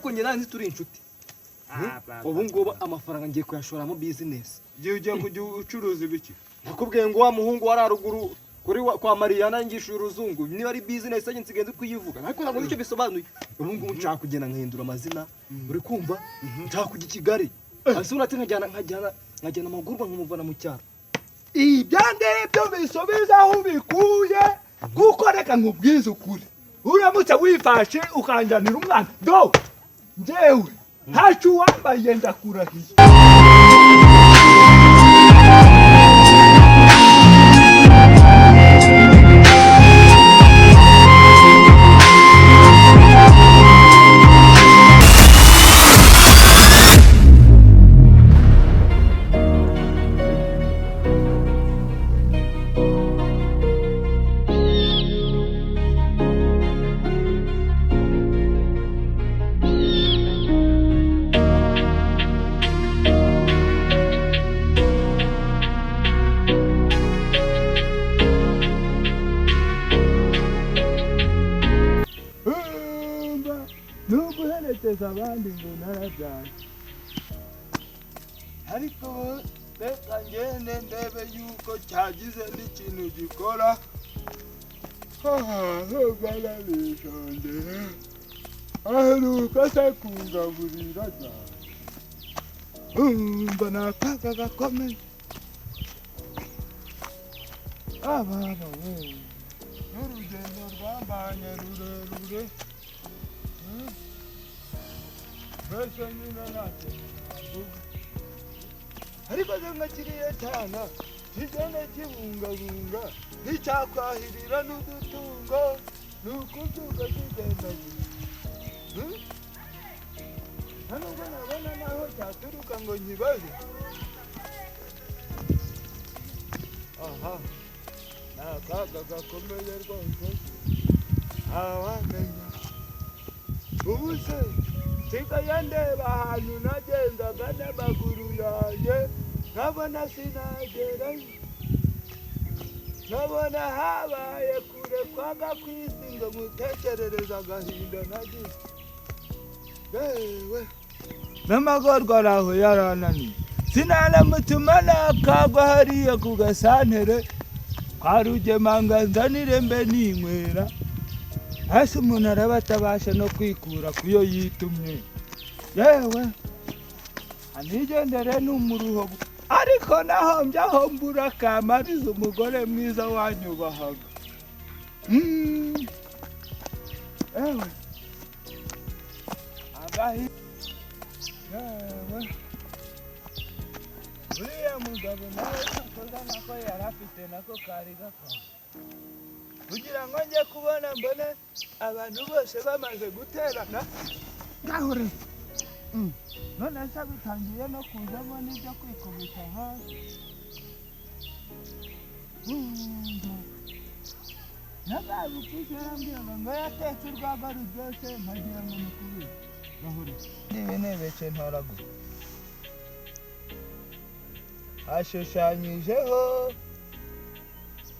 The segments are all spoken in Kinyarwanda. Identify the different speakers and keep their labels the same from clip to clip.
Speaker 1: ariko njye nanzi turi inshuti. Ubu ngubu amafaranga ngiye kuyashora mu business.
Speaker 2: Ugiye kujya ucuruza ibiki?
Speaker 1: Nakubwiye ngo wa muhungu wararuguru kuri kwa Mariana ngishuye uruzungu niba ari business agent nsigenze kuyivuga ariko ntabwo nicyo bisobanuye. Ubu ngubu nshaka kugenda nkahindura amazina uri kumva nshaka kujya Kigali asura ati nkajyana amagurwa nkumuvana mu cyaro.
Speaker 2: Ibyande byo bisubiza aho bikuye kuko reka nkubwize ukuri uramutse wifashe ukanjanira umwana do njewe hacu wambaye ndakurahiye. Abandi ngo narabyaye ariko reka ngende ndebe yuko cyagize n'ikintu gikora. Garabishonde aheruka se kungaburira cyane umva nakaga gakomeye. Abana we n'urugendo rwambanye rurerure mbese nyine ntacyo ariko nka kiriya cyana kigenda kibungabunga nticyakwahirira n'udutungo ni ukubyuka kigenda nta nubwo nabona naho cyaturuka ngo nkibaze. Aha ni akaga gakomeye rwose ntawamenya. Ubu se nsigaye ndeba ahantu nagendaga n'amaguru yanjye nkabona sinagerayo, nkabona habaye kure kwaga kw'isi ngo mutekerereze agahinda nagize. Yewe n'amagorwa araho yarananiye sinanamutuma nakagwa hariya ku gasantere ka Rugemanga nzanire mbe ninywera hasi umuntu araba atabasha no kwikura kuyo yitumye. Yewe anigendere n'umuruho ariko naho mbyaho mbura kamariza umugore mwiza wanyubahaga. Yewe agahi yewe uriya mugabo nawe nakoza nako yari afite nako kari gakora kugira ngo njye kubona mbone abantu bose bamaze guterana gahure. None se bitangiye no kuzamo n'ibyo kwikubita hasi. Nababukije yarambwiraga ngo yatetse urwagwa ruryoshye nkagira ngo mukubire gahure niba nebece ntoragura hashushanyijeho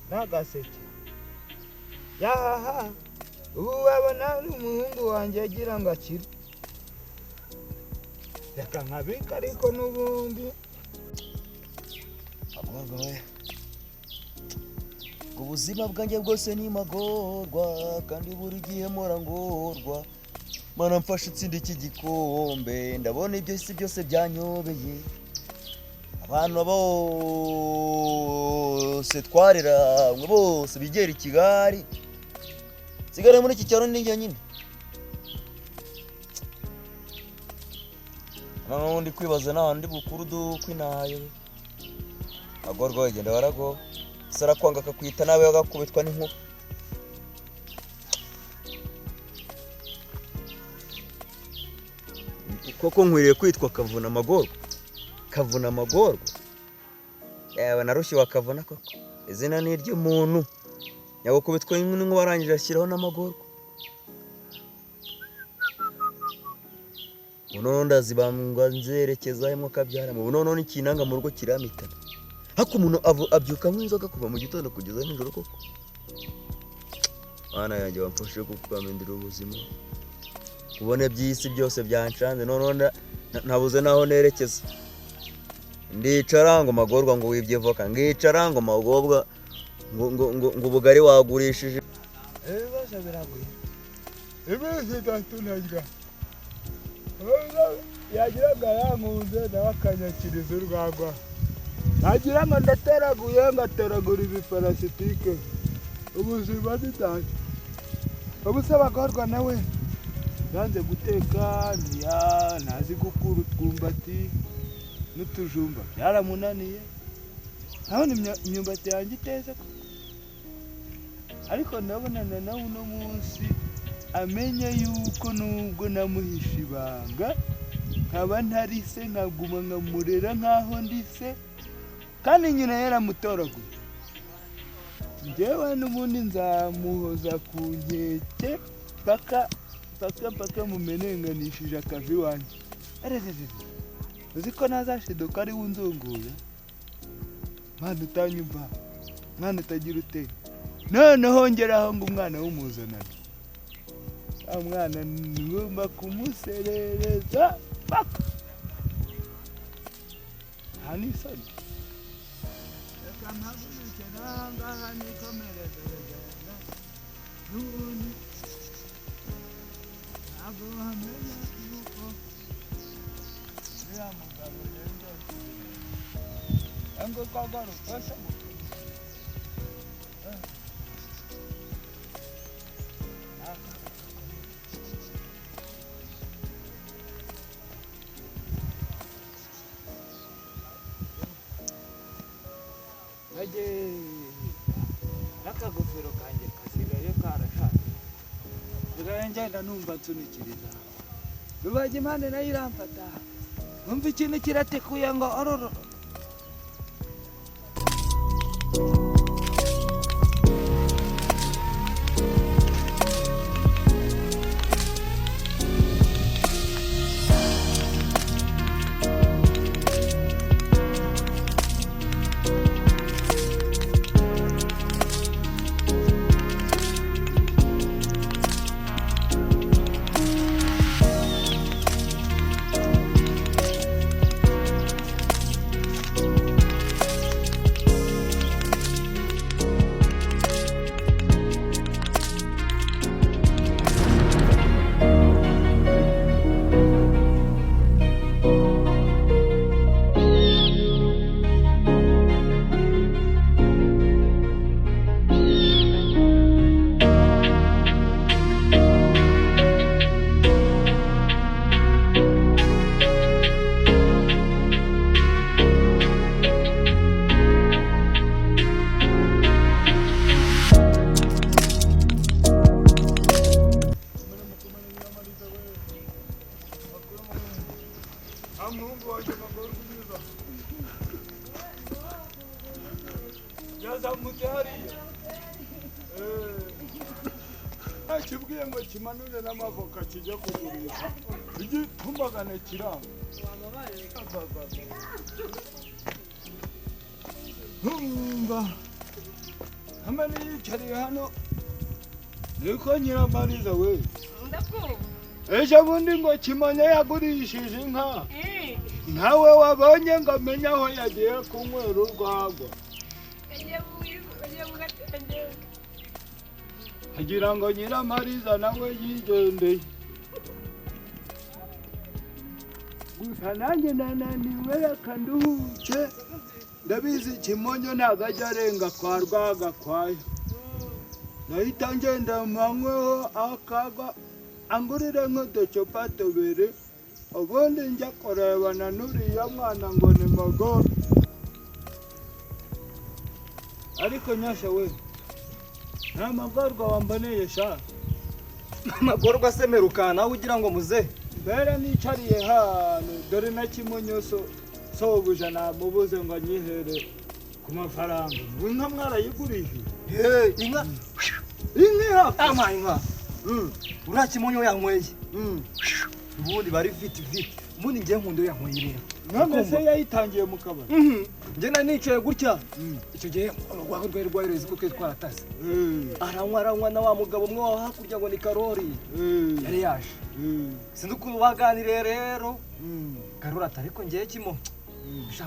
Speaker 2: n'agaseke. Yahaha ubu wabona ari umuhungu wanjye agira ngo akire reka nkabika ariko n'ubundi
Speaker 3: amagorwa we ubuzima bwanjye bwose ni magorwa kandi buri gihe morangorwa mana mfashe itsindi iki gikombe ndabona ibyo isi byose byanyobeye abantu bose twarera bose bigera i Kigali sigara muri iki cyaro ninjye nyine. Ndi kwibaza n'ahandi bukuru dukwinayo agorwa wegenda barago sara kwanga akakwita nawe agakubitwa n'inkuba. Koko nkwiriye kwitwa Kavuna Amagorwa? Kavuna Amagorwa? Yewe narushye wakavuna koko izina ni iry'umuntu yagukubitwa n'inkuba arangije ashyiraho n'amagorwa. Unono ndazibangwa nzerekeza hemwe kabyara mu bunono n'ikinanga mu rugo kiramitana. Hako umuntu abyuka nk'inzoga kuva mu gitondo kugeza nijoro koko. Bana yanjye bamfashe kukamendera ubuzima. kubona by'isi byose byanshanze none nabuze naho nerekeza. Ndicara ngo magorwa ngo wibye voka, ngicara ngo magobwa ngo ubugari wagurishije.
Speaker 2: Ibibazo biraguye. Ibibazo gatunajya. Yagiraga yankunze nawe akanyakiriza urwagwa. Nagira ngo ndateraguye ngateragura ibiparasitike. Ubuzima bidanje. Ubuse bagorwa nawe yanze guteka ntazi gukura utwumbati n'utujumba byaramunaniye. Nabona imyumbati yanjye iteze ariko ndabonana nawe uno munsi amenye yuko nubwo namuhisha ibanga nkaba ntari se nkaguma nkamurera nkaho ndi se kandi nyina yaramutoraguye. Njyewe n'ubundi nzamuhoza ku nkeke paka mumenenganishije akavi wanjye. Uzi ko nazashiduka ari wunzunguye? Mwana utanyumva, mwana utagira ute. Noneho ngeraho ngo umwana w'umuzanana. Mwana ngomba kumuserereza paka. Hani soni. Reka mpagurike nangaha nikomereze. Nubundi ntabwo wamenya yuko uriya mugabo rero ngo kagaruka n'akagofero kanjye kasigaye karashaje. Sigaye ngenda numva nsunikiriza. Rubaga impande nayo iramfata. Numva ikintu kiratekuye ngo ororo. Kibwiye ngo kimanure n'amavoka kijya kugurisha igitumbagane kiranga. Hamwe yicariye hano niko Nyiramariza we. Ejo bundi ngo Kimonyo yagurishije inka. Nawe wabonye ngo amenye aho yagiye kunywera urwagwa. Agira ngo Nyiramariza nawe yigendeye. Gusa nanjye nananiwe reka nduhuke. Ndabizi Kimonyo ntabwo ajya arenga kwa Rwagakwayo. Nahita ngenda manyweho akaga angurire nk'uducupa tubiri. Ubundi njya kurebana n'uriya mwana ngo ni Magorwa. Ariko Nyasha we, nta Magorwa wamboneye sha.
Speaker 1: Magorwa se merukana ugira ngo muze.
Speaker 2: Mbere nicariye hano dore na Kimonyo sobuja namubuze ngo anyihere ku mafaranga. Inka mwarayigurishije?
Speaker 1: Inka.
Speaker 2: Inka
Speaker 1: Ama inka. Ura Kimonyo yanyweye. Ubundi bari viti. Ubundi ngiye nkundo yanyweye rero.
Speaker 2: none se yayitangiye mu kabari.
Speaker 1: njye nari nicaye gutya icyo gihe urwego rwari rwahereza ko twe twaratase aranywa na wa mugabo umwe waho hakurya ngo ni Karori yari yaje sinzi ukuntu baganiriye rero Karori ati ariko ngiye kimo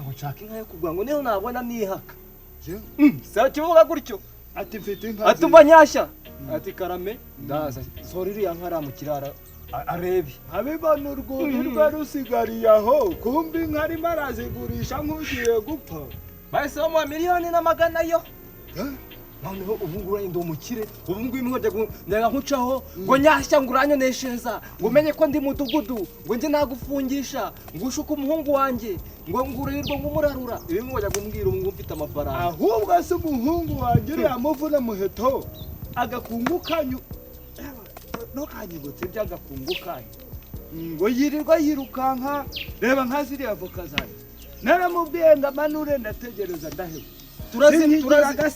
Speaker 1: ngo nshaka inka yo kugura ngo niho nabona nihaka sara kivuga gutyo
Speaker 2: ati mfite inka
Speaker 1: ati umva nyashya ati karame ndaza sori iriya nka ari mu kirara arebe
Speaker 2: abibona urwuri rwe rusigariye aho kumbi inka arimo arazigurisha nk'ugiye gupfa
Speaker 1: bahise bamuha miliyoni n'amagana yo noneho ubu ngubu ndi umukire ubu ngubu imwe njya nkucaho ngo nyashya ngo uranyoneshereza ngo umenye ko ndi mudugudu ngo njye nagufungisha ngo ushuke umuhungu wanjye ngo ngurirwe ngumurarura ibi ngo njya kumbwira ubu ngubu mfite amafaranga
Speaker 2: ahubwo se umuhungu wanjye uriya muvune muheto agakungu kanyu ntukanyibutse iby'agakungu kanyu ngo yirirwa yirukanka reba nka ziriya voka zanjye naramubwiye ngo amanure ndategereza ndaheba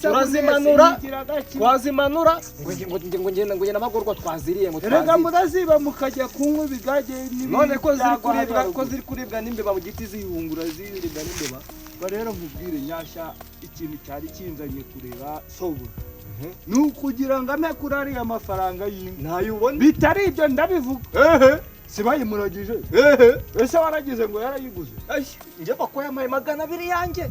Speaker 1: turazimanura twazimanura ngo ngenda amagorwa twaziriye ngo
Speaker 2: erega muraziba mukajya kunywa ibigage
Speaker 1: none ko ziri kuribwa n'imbeba mu giti zihungura ziribwa n'imbeba
Speaker 2: ngo rero nkubwire nyashya ikintu cyari kinzanye kureba sobo ni ukugira ngo ame kuri ariya mafaranga y'inka
Speaker 1: ntayubona
Speaker 2: bitari ibyo ndabivuga si bayimuragije ese waragize ngo yarayiguze
Speaker 1: njye bako yamaye 200 yanjye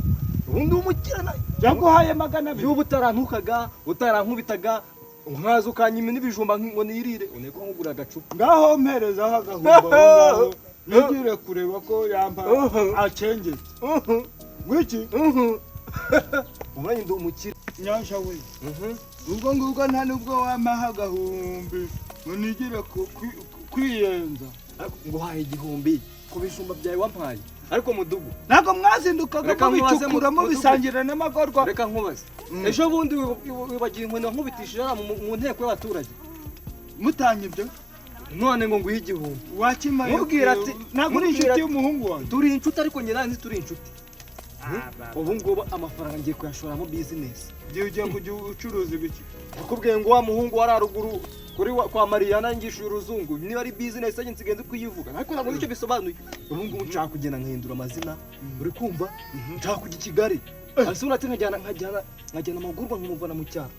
Speaker 1: ubundi umukirana
Speaker 2: yaguhaye 200
Speaker 1: y'ubu utarantukaga utarankubitaga nkaza ukanyima n'ibijumba ngo nirire uneko nkugura agacupa
Speaker 2: ngaho mperezaho agahumba nigire kureba ko yamba acengetse wiki
Speaker 1: umuranye ndi umukire
Speaker 2: nyasha we ubwo ngubwo nta nubwo wamaha agahumbi ngo nigire kwiyenza
Speaker 1: ngo haye igihumbi ku bijumba byawe wampaye ariko mudugu
Speaker 2: ntabwo mwazindukaga mubicukuramo bisangira n'amagorwa
Speaker 1: reka nkubaze ejo bundi wibagiye inkoni wankubitishije mu nteko y'abaturage
Speaker 2: mutanye ibyo
Speaker 1: none ngo nguhe igihumbi
Speaker 2: wakimaye
Speaker 1: mubwira ati
Speaker 2: ntabwo uri inshuti y'umuhungu wanjye
Speaker 1: turi inshuti ariko njye nawe ntituri inshuti ubu ngubu amafaranga ngiye kuyashoramo bizinesi
Speaker 2: ugiye kujya ucuruza ibiki
Speaker 1: nakubwiye ngo wa muhungu wari haruguru kwa Mariyana ngishuye uruzungu niba ari business agent nsigenze kuyivuga ariko ntabwo nicyo bisobanuye ubu ngubu nshaka kugenda nkahindura amazina uri kumva nshaka kujya i Kigali asubira ati nkajyana amagurwa nkumuvana mu cyaro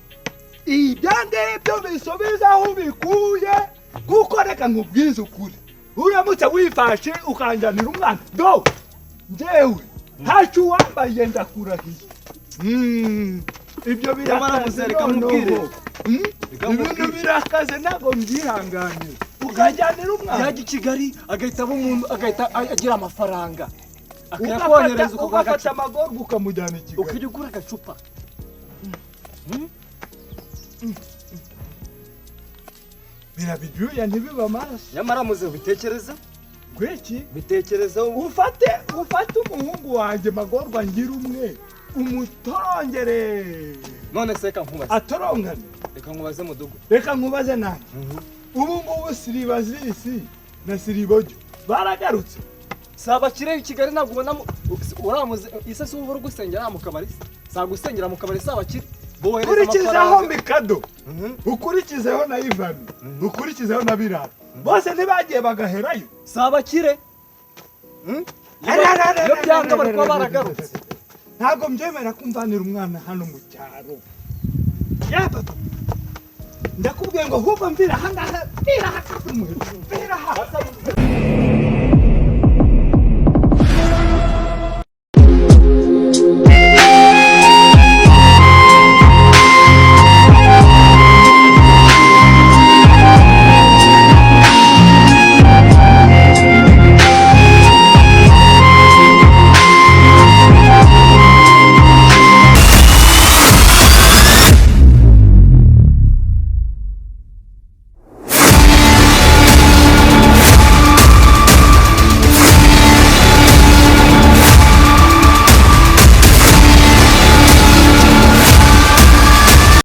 Speaker 2: ibyange ibyo bisubiza aho bikuye kuko reka nkubwize ukuri uramutse wifashe ukanjanira umwana do njyewe ntacyo wambaye ndakurahiye ibyo
Speaker 1: birakaze mubwire
Speaker 2: ibintu birakaze ntabwo mbyihanganira ukajyanira umwana
Speaker 1: yajya i Kigali agahita aba umuntu agahita agira amafaranga akayakohereza
Speaker 2: ugafata amagorwa ukamujyana i Kigali
Speaker 1: ukajya ugura agacupa
Speaker 2: birabibyuya ntibiba amaraso
Speaker 1: nyamara muze bitekereza
Speaker 2: gweki
Speaker 1: bitekereza
Speaker 2: ufate umuhungu wanjye magorwa ngira umwe umutorongere
Speaker 1: none se reka nkubaze
Speaker 2: atorongane
Speaker 1: reka nkubaze mudugu
Speaker 2: reka nkubaze nanjye ubu ngubu Siribazisi na Siribojyo baragarutse
Speaker 1: saba kireye i Kigali ntabwo ubona uramuze isa si ubura gusengera mu kabari sa gusengera mu kabari saba kiri
Speaker 2: ukurikizeho Mikado ukurikizeho na Ivan ukurikizeho na Birara bose ntibagiye bagaherayo
Speaker 1: saba kire iyo byanga bari kuba baragarutse
Speaker 2: ntabwo mbyemera kumvanira umwana hano mu cyaro ya papa ndakubwiye ngo ahubwo mvira ahangaha mvira aha